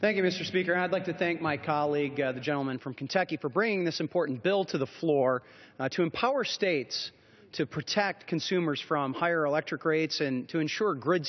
Thank you, Mr. Speaker. I'd like to thank my colleague, the gentleman from Kentucky, for bringing this important bill to the floor to empower states to protect consumers from higher electric rates and to ensure grid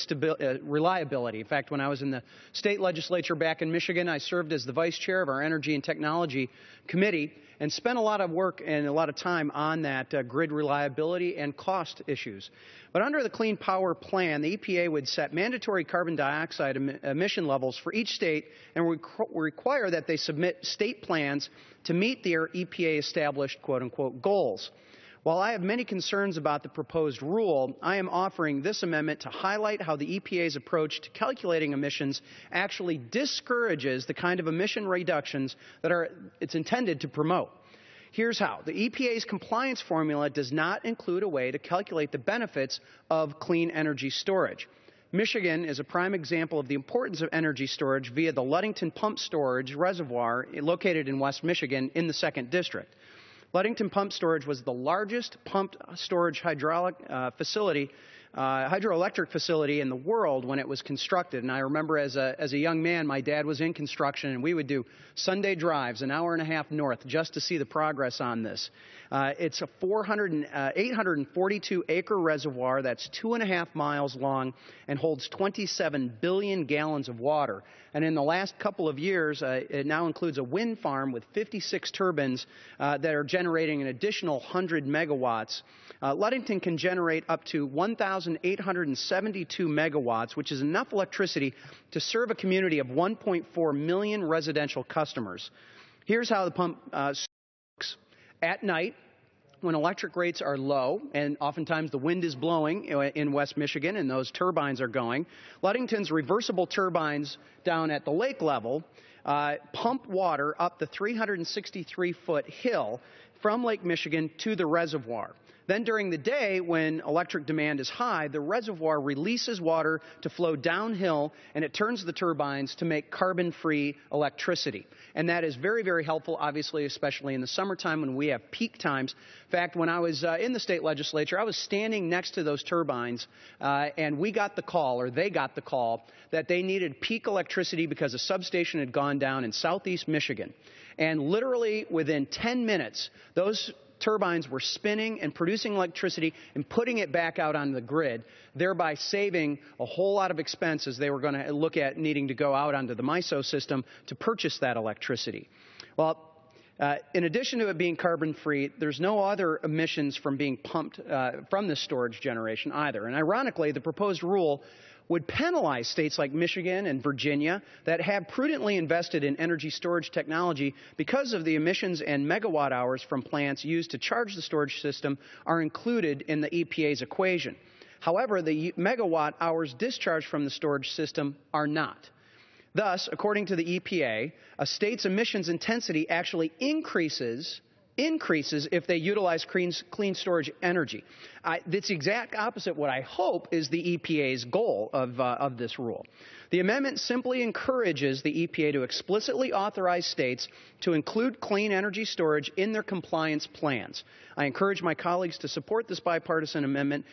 reliability. In fact, when I was in the state legislature back in Michigan, I served as the vice chair of our Energy and Technology Committee and spent a lot of work and a lot of time on that grid reliability and cost issues. But under the Clean Power Plan, the EPA would set mandatory carbon dioxide emission levels for each state and require that they submit state plans to meet their EPA-established quote-unquote goals. While I have many concerns about the proposed rule, I am offering this amendment to highlight how the EPA's approach to calculating emissions actually discourages the kind of emission reductions that it's intended to promote. Here's how. The EPA's compliance formula does not include a way to calculate the benefits of clean energy storage. Michigan is a prime example of the importance of energy storage via the Ludington Pump Storage Reservoir located in West Michigan in the 2nd District. Ludington Pump Storage was the largest pumped storage hydroelectric facility in the world when it was constructed. And I remember as a young man, my dad was in construction, and we would do Sunday drives an hour and a half north just to see the progress on this. It's a 842-acre reservoir that's 2.5 miles long and holds 27 billion gallons of water. And in the last couple of years, it now includes a wind farm with 56 turbines that are generating an additional 100 megawatts. Ludington can generate up to 1,872 megawatts, which is enough electricity to serve a community of 1.4 million residential customers. Here's how the pump works. At night, when electric rates are low, and oftentimes the wind is blowing in West Michigan and those turbines are going, Ludington's reversible turbines down at the lake level pump water up the 363-foot hill from Lake Michigan to the reservoir. Then during the day, when electric demand is high, the reservoir releases water to flow downhill, and it turns the turbines to make carbon-free electricity. And that is very, very helpful, obviously, especially in the summertime when we have peak times. In fact, when I was in the state legislature, I was standing next to those turbines, and we got the call, or they got the call, that they needed peak electricity because a substation had gone down in southeast Michigan. And literally within 10 minutes, those turbines were spinning and producing electricity and putting it back out on the grid, thereby saving a whole lot of expenses. They were going to look at needing to go out onto the MISO system to purchase that electricity. Well, in addition to it being carbon-free, there's no other emissions from being pumped from this storage generation either. And ironically, the proposed rule would penalize states like Michigan and Virginia that have prudently invested in energy storage technology because of the emissions and megawatt hours from plants used to charge the storage system are included in the EPA's equation. However, the megawatt hours discharged from the storage system are not. Thus, according to the EPA, a state's emissions intensity actually increases if they utilize clean storage energy. That's the exact opposite what I hope is the EPA's goal of this rule. The amendment simply encourages the EPA to explicitly authorize states to include clean energy storage in their compliance plans. I encourage my colleagues to support this bipartisan amendment.